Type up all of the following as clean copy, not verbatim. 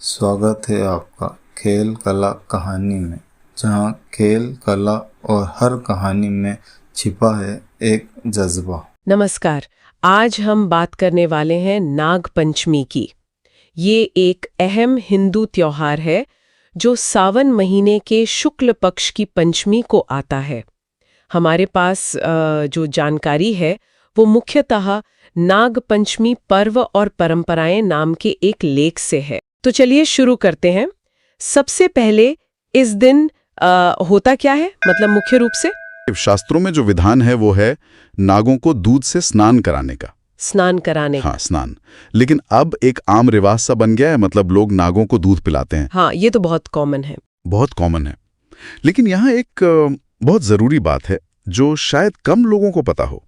स्वागत है आपका खेल कला कहानी में, जहां खेल कला और हर कहानी में छिपा है एक जज्बा। नमस्कार। आज हम बात करने वाले हैं नाग पंचमी की। ये एक अहम हिंदू त्योहार है जो सावन महीने के शुक्ल पक्ष की पंचमी को आता है। हमारे पास जो जानकारी है वो मुख्यतः नाग पंचमी पर्व और परंपराएं नाम के एक लेख से है। तो चलिए शुरू करते हैं। सबसे पहले इस दिन होता क्या है, मतलब मुख्य रूप से? शास्त्रों में जो विधान है वो है नागों को दूध से स्नान कराने का। स्नान कराने का? हाँ, स्नान। लेकिन अब एक आम रिवाज सा बन गया है, मतलब लोग नागों को दूध पिलाते हैं। हाँ, ये तो बहुत कॉमन है। बहुत कॉमन है। लेकिन यहाँ एक बहुत जरूरी बात है जो शायद कम लोगों को पता हो।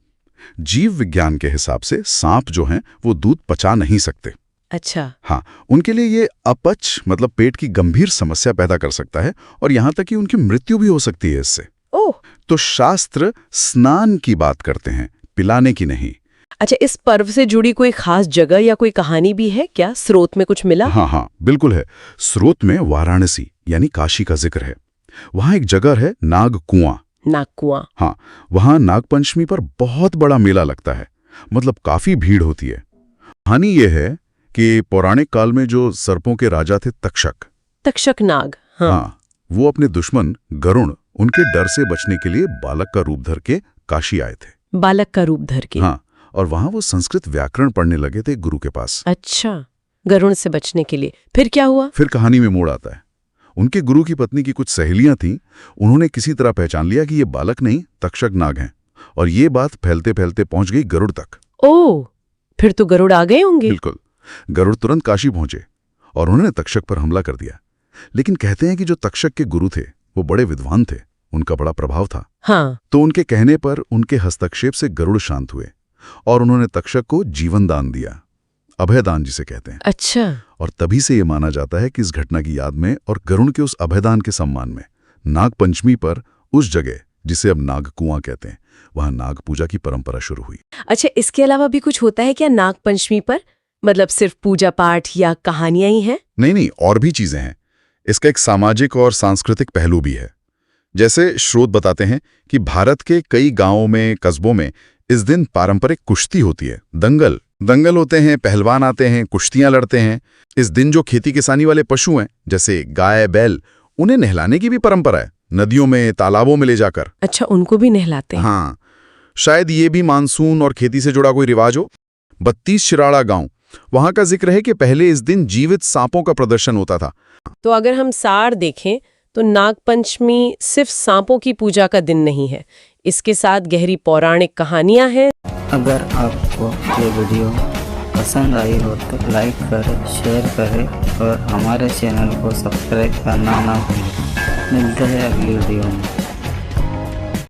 जीव विज्ञान के हिसाब से सांप जो हैं वो दूध पचा नहीं सकते। अच्छा। हाँ, उनके लिए ये अपच मतलब पेट की गंभीर समस्या पैदा कर सकता है और यहाँ तक कि उनकी मृत्यु भी हो सकती है इससे। ओह। तो शास्त्र स्नान की बात करते हैं, पिलाने की नहीं। अच्छा, इस पर्व से जुड़ी कोई खास जगह या कोई कहानी भी है क्या? स्रोत में कुछ मिला? हाँ, बिल्कुल है। स्रोत में वाराणसी यानी काशी का जिक्र है। वहाँ एक जगह है नाग कुआं। नाग कुआं? हाँ, वहाँ नागपंचमी पर बहुत बड़ा मेला लगता है, मतलब काफी भीड़ होती है। कहानी ये है कि पौराणिक काल में जो सर्पों के राजा थे तक्षक नाग। हाँ, वो अपने दुश्मन गरुण उनके डर से बचने के लिए बालक का रूप धर के काशी आए थे। बालक का रूप धर के? हाँ, और वहां वो संस्कृत व्याकरण पढ़ने लगे थे गुरु के पास। अच्छा, गरुण से बचने के लिए। फिर क्या हुआ? फिर कहानी में मोड़ आता है। उनके गुरु की पत्नी की कुछ सहेलियां थीं, उन्होंने किसी तरह पहचान लिया कि ये बालक नहीं तक्षक नाग हैं, और ये बात फैलते फैलते पहुंच गई गरुड़ तक। ओह, फिर तो गरुड़ आ गए होंगे। बिल्कुल। गरुड़ तुरंत काशी पहुंचे और उन्होंने तक्षक पर हमला कर दिया। लेकिन कहते हैं कि जो तक्षक के गुरु थे वो बड़े विद्वान थे, उनका बड़ा प्रभाव था। हाँ। तो उनके कहने पर उनके हस्तक्षेप से गरुड़ शांत हुए और उन्होंने तक्षक को जीवन दान दिया, अभयदान जिसे कहते हैं। अच्छा। और तभी से ये माना जाता है कि इस घटना की याद में और गरुड़ के उस अभयदान के सम्मान में नाग पंचमी पर उस जगह जिसे अब नाग कुआं कहते हैं वहां नाग पूजा की परंपरा शुरू हुई। अच्छा, इसके अलावा भी कुछ होता है क्या नाग पंचमी पर? मतलब सिर्फ पूजा पाठ या कहानियां ही हैं? नहीं, और भी चीजें हैं। इसका एक सामाजिक और सांस्कृतिक पहलू भी है। जैसे स्रोत बताते हैं कि भारत के कई गांवों में, कस्बों में इस दिन पारंपरिक कुश्ती होती है। दंगल होते हैं, पहलवान आते हैं, कुश्तियां लड़ते हैं। इस दिन जो खेती किसानी वाले पशु हैं जैसे गाय बैल, उन्हें नहलाने की भी परंपरा है, नदियों में तालाबों में ले जाकर। अच्छा, उनको भी नहलाते हैं? हाँ, शायद ये भी मानसून और खेती से जुड़ा कोई रिवाज हो। 32 शिराड़ा गांव, वहां का जिक्र है कि पहले इस दिन जीवित सांपों का प्रदर्शन होता था। तो अगर हम सार देखें तो नाग पंचमी सिर्फ सांपों की पूजा का दिन नहीं है, इसके साथ गहरी पौराणिक कहानियां हैं। अगर आपको ये वीडियो पसंद आई हो तो लाइक करें, शेयर करें और हमारे चैनल को सब्सक्राइब करना ना भूलें। मिलते हैं अगली वीडियो में।